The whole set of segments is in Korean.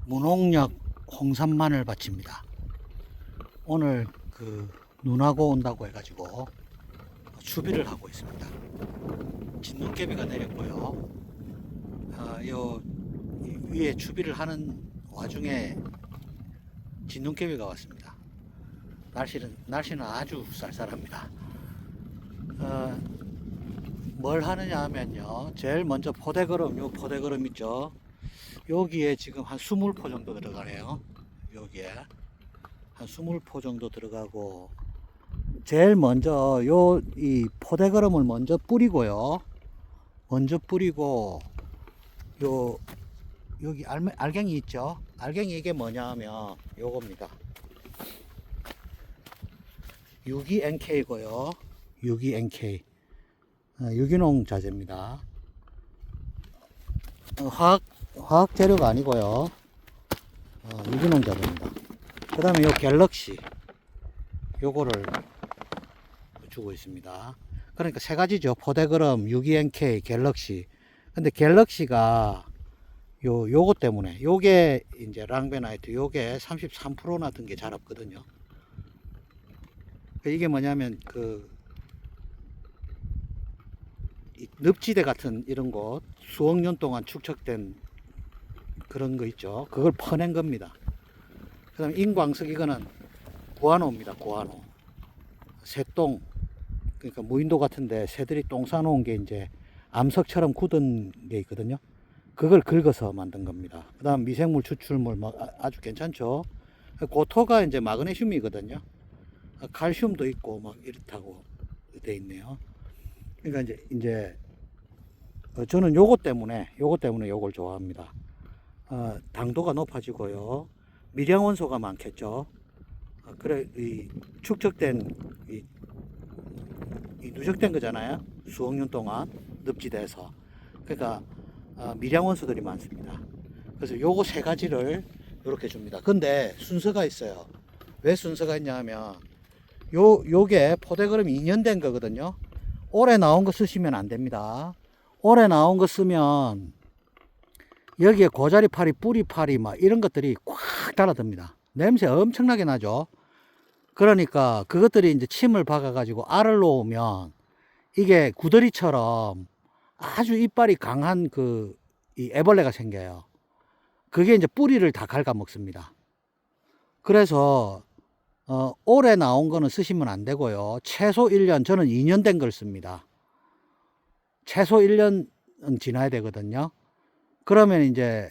문홍역 홍삼 마늘 밭입니다. 오늘 눈하고 온다고 해가지고 추비를 하고 있습니다. 진눈깨비가 내렸고요. 요 위에 추비를 하는 와중에 진눈깨비가 왔습니다. 날씨는 아주 쌀쌀합니다. 뭘 하느냐 하면요, 제일 먼저 요 포대걸음 있죠. 여기에 지금 한 20포 정도 들어가네요. 여기에 한 20포 정도 들어가고, 제일 먼저 이 포대걸음을 먼저 뿌리고요. 여기 알갱이 있죠. 알갱이 이게 뭐냐 하면 요겁니다. 유기NK고요. 유기NK. 유기농 자재입니다. 화학 재료가 아니고요. 유기농 자재입니다. 그 다음에 요 갤럭시. 요거를 주고 있습니다. 그러니까 세 가지죠. 포대걸음, 유기NK, 갤럭시. 근데 갤럭시가 요거 때문에, 요게 이제 랑베나이트, 요게 33%나 든 게 잘 없거든요. 이게 뭐냐면 이 늪지대 같은 이런 곳, 수억 년 동안 축적된 그런 거 있죠. 그걸 퍼낸 겁니다. 그 다음에 인광석, 이거는 구아노입니다. 구아노. 새똥, 그러니까 무인도 같은데 새들이 똥 싸놓은 게 이제 암석처럼 굳은 게 있거든요. 그걸 긁어서 만든 겁니다. 그 다음 미생물 추출물 아주 괜찮죠. 고토가 이제 마그네슘이거든요. 칼슘도 있고 막 이렇다고 돼 있네요. 그러니까 이제 저는 요거 때문에 요걸 좋아합니다. 당도가 높아지고요. 미량원소가 많겠죠. 그래, 이 축적된 이 누적된 거잖아요. 수억 년 동안 늪지대에서. 그러니까 미량원소들이 많습니다. 그래서 요거 세 가지를 이렇게 줍니다. 근데 순서가 있어요. 왜 순서가 있냐 하면 요게 포대걸음 2년 된 거거든요. 올해 나온 거 쓰시면 안 됩니다. 올해 나온 거 쓰면 여기에 고자리파리, 뿌리파리 막 이런 것들이 꽉 달아듭니다. 냄새 엄청나게 나죠. 그러니까 그것들이 이제 침을 박아가지고 알을 놓으면 이게 구더리처럼 아주 이빨이 강한 이 애벌레가 생겨요. 그게 이제 뿌리를 다 갉아먹습니다. 그래서 올해 나온 거는 쓰시면 안 되고요. 최소 1년, 저는 2년 된 걸 씁니다. 최소 1년은 지나야 되거든요. 그러면 이제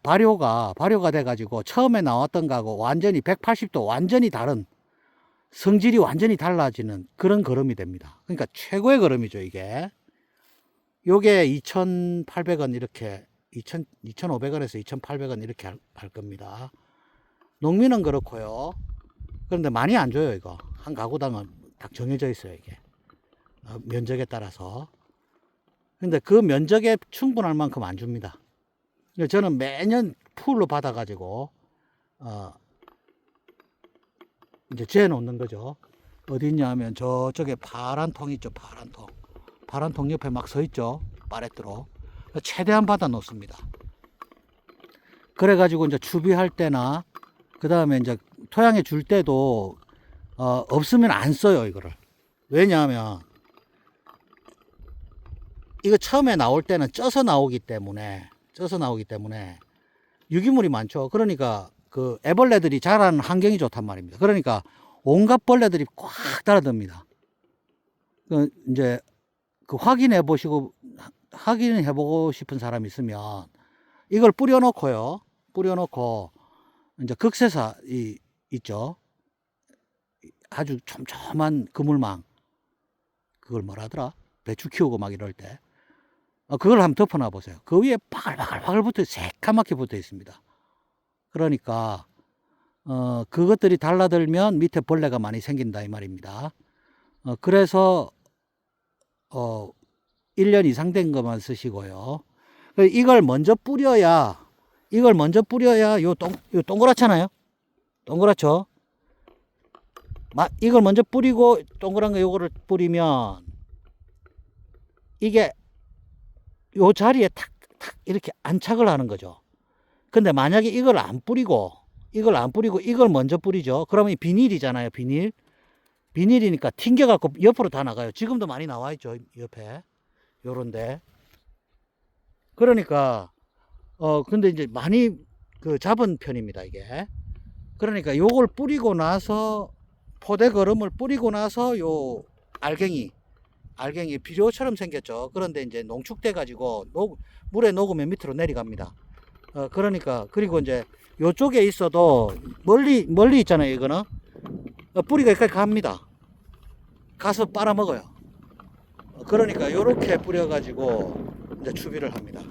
발효가 돼가지고 처음에 나왔던 거하고 완전히 180도 완전히 다른, 성질이 완전히 달라지는 그런 걸음이 됩니다. 그러니까 최고의 걸음이죠, 이게. 요게 2,800원 이렇게, 2,500원에서 2,800원 이렇게 할 겁니다. 농민은 그렇고요. 그런데 많이 안 줘요, 이거. 한 가구당은 딱 정해져 있어요, 이게. 면적에 따라서. 근데 그 면적에 충분할 만큼 안 줍니다. 저는 매년 풀로 받아가지고, 이제 재놓는 거죠. 어디 있냐 하면 저쪽에 파란 통 있죠, 파란 통. 파란 통 옆에 막 서 있죠, 팔레트로. 최대한 받아 놓습니다. 그래가지고 이제 추비할 때나, 그 다음에 이제 토양에 줄 때도, 없으면 안 써요, 이거를. 왜냐하면, 이거 처음에 나올 때는 쪄서 나오기 때문에 유기물이 많죠. 그러니까 애벌레들이 자라는 환경이 좋단 말입니다. 그러니까 온갖 벌레들이 꽉 달아듭니다. 이제 확인해 보고 싶은 사람이 있으면 이걸 뿌려놓고 이제 극세사 있죠. 아주 촘촘한 그물망, 그걸 뭐라더라? 배추 키우고 막 이럴 때 그걸 한번 덮어놔 보세요. 그 위에 바글바글 붙어, 새까맣게 붙어 있습니다. 그러니까 그것들이 달라들면 밑에 벌레가 많이 생긴다 이 말입니다. 그래서 1년 이상 된 것만 쓰시고요. 이걸 먼저 뿌려야 요 동그랗잖아요. 동그랗죠? 이걸 먼저 뿌리고 동그란 거 요거를 뿌리면 이게 요 자리에 탁탁 이렇게 안착을 하는 거죠. 근데 만약에 이걸 안 뿌리고 이걸 먼저 뿌리죠. 그러면 이 비닐이잖아요. 비닐이니까 튕겨갖고 옆으로 다 나가요. 지금도 많이 나와 있죠. 옆에. 요런데. 그러니까, 근데 이제 많이 그 잡은 편입니다. 이게. 그러니까 요걸 뿌리고 나서, 포대 거름을 뿌리고 나서 요 알갱이 비료처럼 생겼죠. 그런데 이제 농축돼 가지고 물에 녹으면 밑으로 내려갑니다. 그러니까 그리고 이제 요쪽에 있어도 멀리 있잖아요. 이거는 뿌리가 여기까지 갑니다. 가서 빨아먹어요. 그러니까 요렇게 뿌려 가지고 이제 추비를 합니다.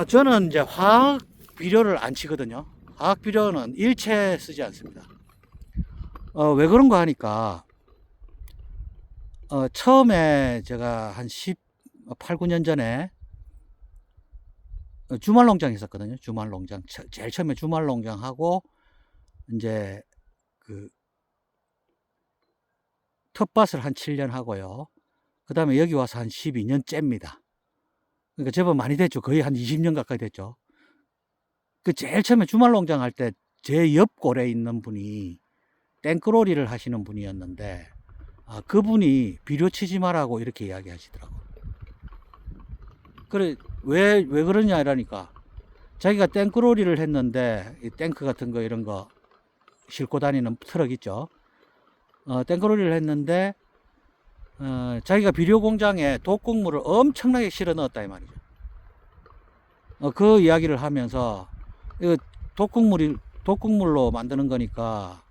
저는 이제 화학 비료를 안 치거든요. 화학 비료는 일체 쓰지 않습니다. 왜 그런가 하니까 처음에 제가 한 18, 9년 전에 주말 농장 있었거든요. 주말 농장. 제일 처음에 주말 농장 하고, 이제, 텃밭을 한 7년 하고요. 그 다음에 여기 와서 한 12년째입니다. 그러니까 제법 많이 됐죠. 거의 한 20년 가까이 됐죠. 그 제일 처음에 주말 농장 할 때 제 옆 골에 있는 분이 땡크로리를 하시는 분이었는데, 그분이 비료 치지 말라고 이렇게 이야기 하시더라고. 그래, 왜 그러냐 이러니까, 자기가 땡크로리를 했는데, 이 땡크 같은 거 이런 거 싣고 다니는 트럭 있죠. 땡크로리를 했는데, 자기가 비료 공장에 독극물을 엄청나게 실어 넣었다 이 말이죠. 그 이야기를 하면서, 이거 독극물로 만드는 거니까,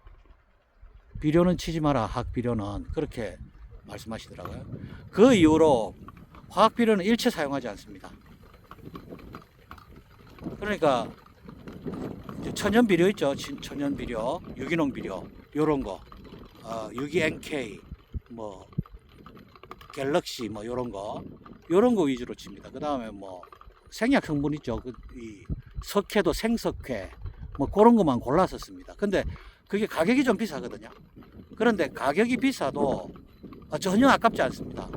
비료는 치지 마라, 화학비료는. 그렇게 말씀하시더라고요. 그 이후로 화학비료는 일체 사용하지 않습니다. 그러니까 천연비료 있죠. 천연비료, 유기농비료 요런 거, 유기NK, 뭐 갤럭시 뭐 요런 거 위주로 칩니다. 그 다음에 뭐 생약 성분 있죠. 이 석회도 생석회 뭐 그런 것만 골라서 씁니다. 근데 그게 가격이 좀 비싸거든요. 그런데 가격이 비싸도 전혀 아깝지 않습니다.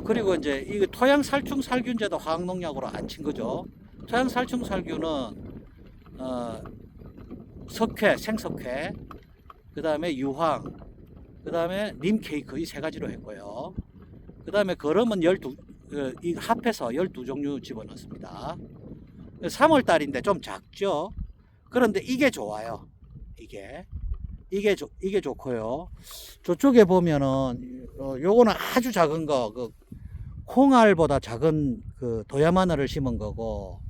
그리고 이제 이 토양 살충 살균제도 화학 농약으로 안 친 거죠. 토양 살충 살균은 석회, 생석회, 그 다음에 유황, 그 다음에 님 케이크 이 세 가지로 했고요. 그 다음에 거름은 이 합해서 12종류 집어넣습니다. 3월 달인데 좀 작죠. 그런데 이게 좋아요. 이게 좋고요. 저쪽에 보면은 요거는 아주 작은 거, 콩알보다 작은 도야 마늘을 심은 거고,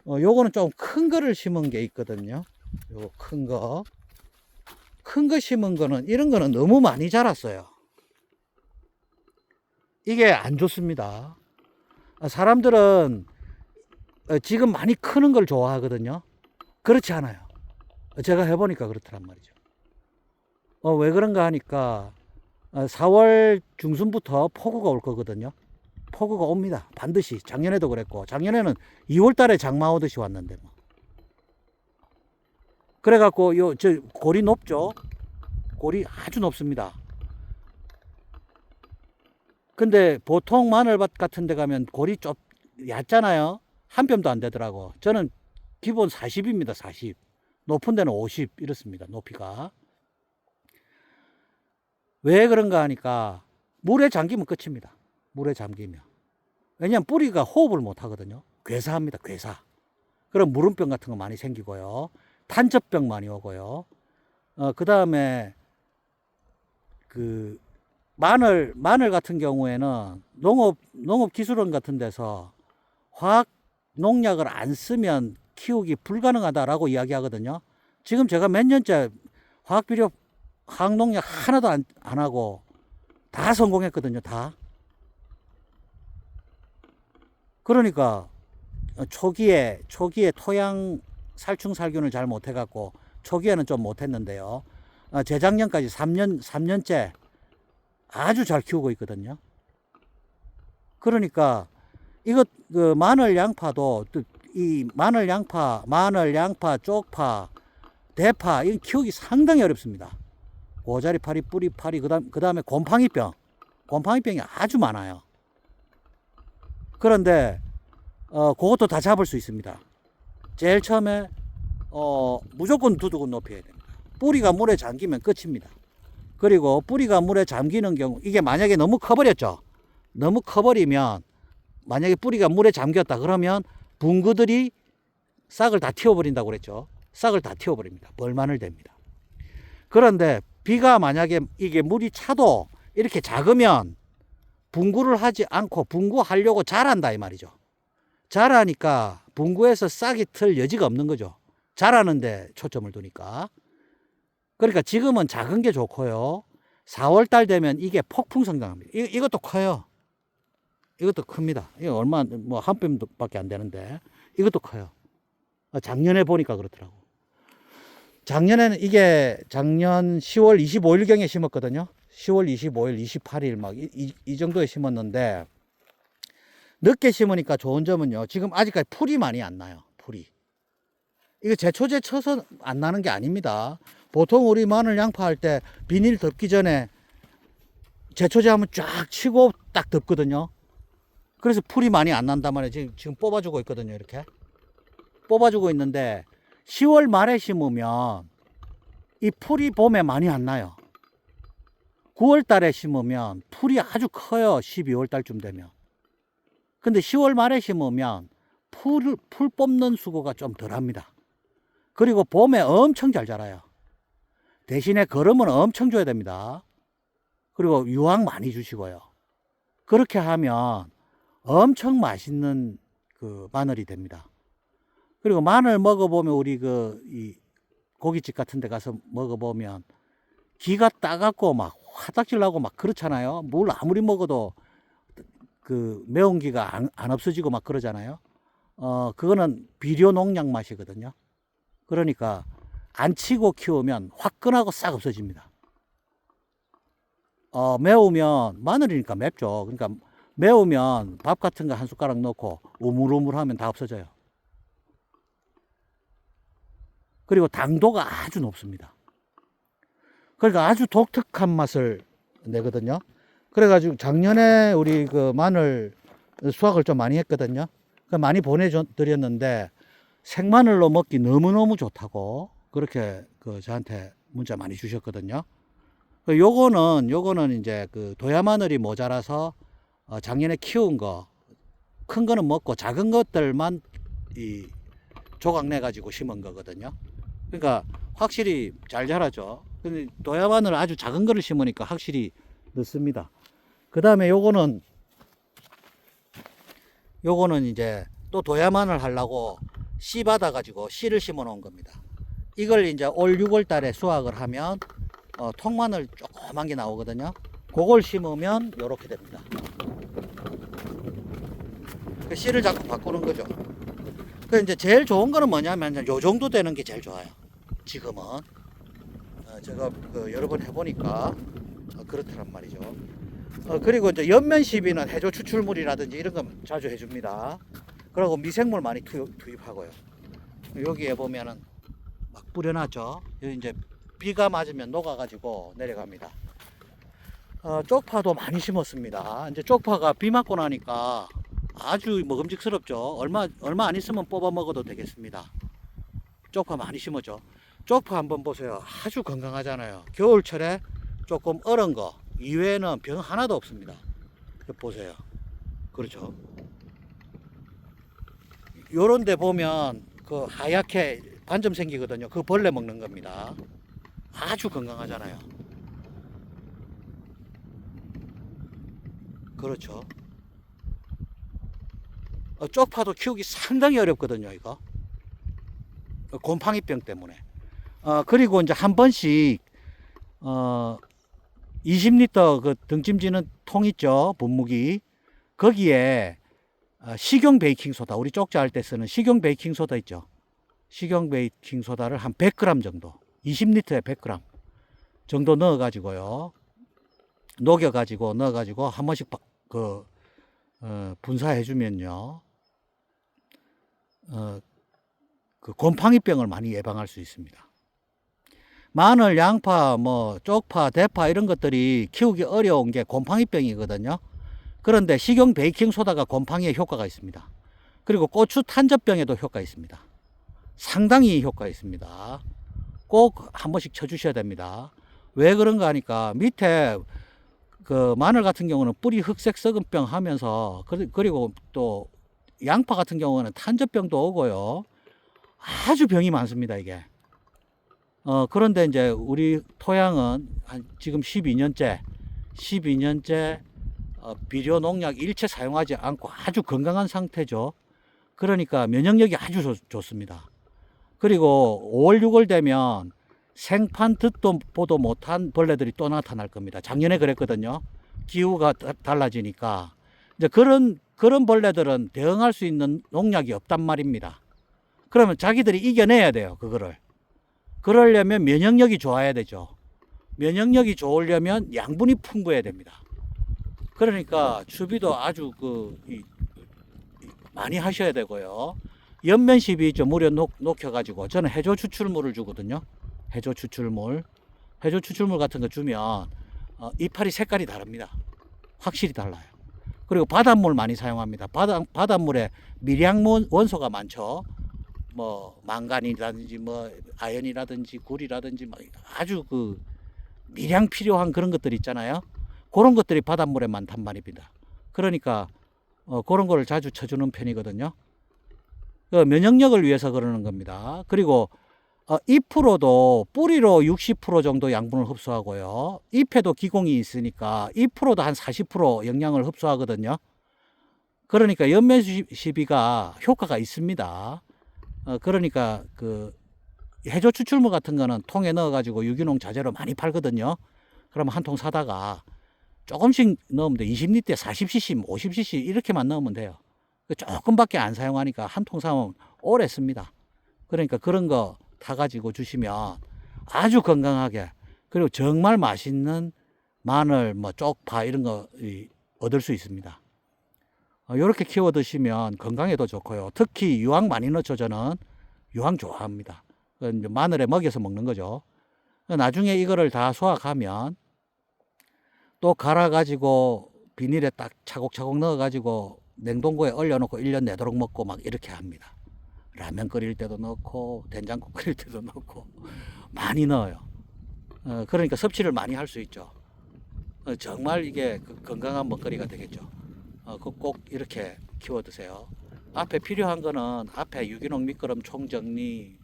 요거는 좀 큰 거를 심은 게 있거든요. 요 큰 거 심은 거는, 이런 거는 너무 많이 자랐어요. 이게 안 좋습니다. 사람들은 지금 많이 크는 걸 좋아하거든요. 그렇지 않아요. 제가 해보니까 그렇더란 말이죠. 왜 그런가 하니까 4월 중순부터 폭우가 올 거거든요. 폭우가 옵니다. 반드시. 작년에도 그랬고, 작년에는 2월 달에 장마 오듯이 왔는데 뭐. 그래갖고 골이 높죠. 골이 아주 높습니다. 근데 보통 마늘밭 같은 데 가면 골이 좀 얕잖아요. 한 뼘도 안 되더라고. 저는 기본 40입니다. 40. 높은 데는 50 이렇습니다. 높이가. 왜 그런가 하니까 물에 잠기면 끝입니다. 물에 잠기면. 왜냐면 뿌리가 호흡을 못 하거든요. 괴사합니다. 괴사. 그럼 무름병 같은 거 많이 생기고요. 탄저병 많이 오고요. 그 다음에 마늘 같은 경우에는 농업기술원 같은 데서 화학 농약을 안 쓰면 키우기 불가능하다라고 이야기하거든요. 지금 제가 몇 년째 화학비료, 화학농약 하나도 안 하고 다 성공했거든요. 다. 그러니까 초기에 토양 살충 살균을 잘 못해갖고 초기에는 좀 못했는데요. 재작년까지 3년째 아주 잘 키우고 있거든요. 그러니까 이것 마늘 양파도 이 마늘 양파, 쪽파, 대파 이거 키우기 상당히 어렵습니다. 고자리파리, 뿌리파리, 그다음에 곰팡이병이 아주 많아요. 그런데 그것도 다 잡을 수 있습니다. 제일 처음에 무조건 두둑은 높여야 됩니다. 뿌리가 물에 잠기면 끝입니다. 그리고 뿌리가 물에 잠기는 경우, 이게 만약에 너무 커버렸죠. 너무 커버리면, 만약에 뿌리가 물에 잠겼다 그러면 붕구들이 싹을 다 틔워버린다고 그랬죠. 싹을 다 틔워버립니다. 벌마늘 됩니다. 그런데 비가 만약에 이게 물이 차도 이렇게 작으면 붕구를 하지 않고 붕구하려고 자란다 이 말이죠. 자라니까 붕구에서 싹이 틀 여지가 없는 거죠. 자라는데 초점을 두니까. 그러니까 지금은 작은 게 좋고요. 4월달 되면 이게 폭풍 성장합니다. 이것도 커요. 이것도 큽니다. 이거 얼마, 뭐, 한 뼘밖에 안 되는데, 이것도 커요. 작년에 보니까 그렇더라고. 작년에는 이게 작년 10월 25일경에 심었거든요. 10월 25일, 28일 막 이 정도에 심었는데, 늦게 심으니까 좋은 점은요. 지금 아직까지 풀이 많이 안 나요. 풀이. 이거 제초제 쳐서 안 나는 게 아닙니다. 보통 우리 마늘 양파할 때 비닐 덮기 전에 제초제 하면 쫙 치고 딱 덮거든요. 그래서 풀이 많이 안 난단 말이에요. 지금 뽑아주고 있거든요. 이렇게. 뽑아주고 있는데 10월 말에 심으면 이 풀이 봄에 많이 안 나요. 9월 달에 심으면 풀이 아주 커요. 12월 달쯤 되면. 근데 10월 말에 심으면 풀 뽑는 수고가 좀 덜 합니다. 그리고 봄에 엄청 잘 자라요. 대신에 거름은 엄청 줘야 됩니다. 그리고 유황 많이 주시고요. 그렇게 하면 엄청 맛있는 그 마늘이 됩니다. 그리고 마늘 먹어보면 우리 이 고깃집 같은 데 가서 먹어보면 기가 따갑고 막 화딱질 나고 막 그렇잖아요. 물 아무리 먹어도 그 매운 기가 안 없어지고 막 그러잖아요. 그거는 비료 농약 맛이거든요. 그러니까 안 치고 키우면 화끈하고 싹 없어집니다. 매우면 마늘이니까 맵죠. 그러니까 매우면 밥 같은 거 한 숟가락 넣고 우물우물하면 다 없어져요. 그리고 당도가 아주 높습니다. 그러니까 아주 독특한 맛을 내거든요. 그래가지고 작년에 우리 그 마늘 수확을 좀 많이 했거든요. 많이 보내드렸는데 생마늘로 먹기 너무너무 좋다고 그렇게 저한테 문자 많이 주셨거든요. 요거는 이제 그 도야 마늘이 모자라서 작년에 키운 거, 큰 거는 먹고 작은 것들만 이 조각 내 가지고 심은 거거든요. 그러니까 확실히 잘 자라죠. 근데 도야 마늘 아주 작은 거를 심으니까 확실히 늦습니다. 그 다음에 요거는 이제 또 도야 마늘 하려고 씨 받아 가지고 씨를 심어 놓은 겁니다. 이걸 이제 올 6월 달에 수확을 하면 통마늘 조그만 게 나오거든요. 그걸 심으면 요렇게 됩니다. 그 씨를 자꾸 바꾸는 거죠. 그 이제 제일 좋은 거는 뭐냐면 요 정도 되는 게 제일 좋아요. 지금은 제가 여러 번 해보니까 그렇더란 말이죠. 그리고 이제 연면 시비는 해조 추출물이라든지 이런 거 자주 해줍니다. 그리고 미생물 많이 투입하고요. 여기에 보면은 막 뿌려놨죠. 여기 이제 비가 맞으면 녹아가지고 내려갑니다. 쪽파도 많이 심었습니다. 이제 쪽파가 비 맞고 나니까 아주 먹음직스럽죠. 얼마 안 있으면 뽑아 먹어도 되겠습니다. 쪽파 많이 심었죠. 쪽파 한번 보세요. 아주 건강하잖아요. 겨울철에 조금 얼은 거 이외에는 병 하나도 없습니다. 보세요. 그렇죠. 요런 데 보면 그 하얗게 반점 생기거든요. 그 벌레 먹는 겁니다. 아주 건강하잖아요. 그렇죠. 쪽파도 키우기 상당히 어렵거든요, 이거. 곰팡이병 때문에. 그리고 이제 한 번씩, 20리터 그 등짐지는 통 있죠, 분무기. 거기에 식용 베이킹소다, 우리 쪽자 할 때 쓰는 식용 베이킹소다 있죠. 식용 베이킹소다를 한 100g 정도, 20리터에 100g 정도 넣어가지고요. 녹여가지고 넣어가지고 한 번씩 분사해주면요. 그 곰팡이병을 많이 예방할 수 있습니다. 마늘, 양파, 뭐 쪽파, 대파 이런 것들이 키우기 어려운 게 곰팡이병이거든요. 그런데 식용 베이킹 소다가 곰팡이에 효과가 있습니다. 그리고 고추 탄저병에도 효과 있습니다. 상당히 효과가 있습니다. 꼭 한 번씩 쳐주셔야 됩니다. 왜 그런가 하니까 밑에 그 마늘 같은 경우는 뿌리 흑색 썩은병 하면서 그리고 또 양파 같은 경우는 탄저병도 오고요. 아주 병이 많습니다, 이게. 그런데 이제 우리 토양은 한 지금 12년째 비료 농약 일체 사용하지 않고 아주 건강한 상태죠. 그러니까 면역력이 아주 좋습니다. 그리고 5월, 6월 되면 생판 듣도 보도 못한 벌레들이 또 나타날 겁니다. 작년에 그랬거든요. 기후가 달라지니까. 이제 그런 벌레들은 대응할 수 있는 농약이 없단 말입니다. 그러면 자기들이 이겨내야 돼요, 그거를. 그러려면 면역력이 좋아야 되죠. 면역력이 좋으려면 양분이 풍부해야 됩니다. 그러니까 추비도 아주 많이 하셔야 되고요. 연면 시비 있죠. 물에 녹여가지고 저는 해조 추출물을 주거든요. 해조 추출물 같은 거 주면 이파리 색깔이 다릅니다. 확실히 달라요. 그리고 바닷물 많이 사용합니다. 바닷물에 미량 원소가 많죠. 뭐 망간이라든지 뭐 아연이라든지 굴이라든지 뭐 아주 미량 필요한 그런 것들 있잖아요. 그런 것들이 바닷물에 많단 말입니다. 그러니까 그런 거를 자주 쳐주는 편이거든요. 면역력을 위해서 그러는 겁니다. 그리고 잎으로도 뿌리로 60% 정도 양분을 흡수하고요. 잎에도 기공이 있으니까 잎으로도 한 40% 영양을 흡수하거든요. 그러니까 연면 시비가 효과가 있습니다. 그러니까 해조 추출물 같은 거는 통에 넣어가지고 유기농 자재로 많이 팔거든요. 그러면 한 통 사다가 조금씩 넣으면 돼. 20리터에 40cc, 50cc 이렇게만 넣으면 돼요. 조금밖에 안 사용하니까 한 통 사면 오래 씁니다. 그러니까 그런 거 타가지고 주시면 아주 건강하게, 그리고 정말 맛있는 마늘, 뭐 쪽파 이런 거 얻을 수 있습니다. 이렇게 키워 드시면 건강에도 좋고요. 특히 유황 많이 넣죠. 저는 유황 좋아합니다. 마늘에 먹여서 먹는 거죠. 나중에 이거를 다 수확하면 또 갈아가지고 비닐에 딱 차곡차곡 넣어가지고 냉동고에 얼려놓고 1년 내도록 먹고 막 이렇게 합니다. 라면 끓일 때도 넣고 된장국 끓일 때도 넣고 많이 넣어요. 그러니까 섭취를 많이 할 수 있죠. 정말 이게 건강한 먹거리가 되겠죠. 꼭 이렇게 키워 드세요. 앞에 필요한 거는 앞에 유기농 미끄럼 총정리,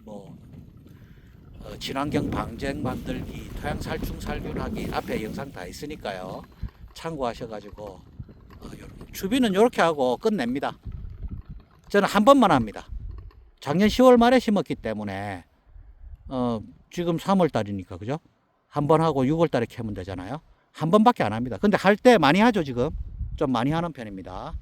친환경 방쟁 만들기, 토양 살충 살균하기 앞에 영상 다 있으니까요. 참고하셔가지고 추비는 이렇게 하고 끝냅니다. 저는 한 번만 합니다. 작년 10월 말에 심었기 때문에 지금 3월 달이니까 그죠? 한 번 하고 6월 달에 캐면 되잖아요. 한 번밖에 안 합니다. 근데 할 때 많이 하죠. 지금 좀 많이 하는 편입니다.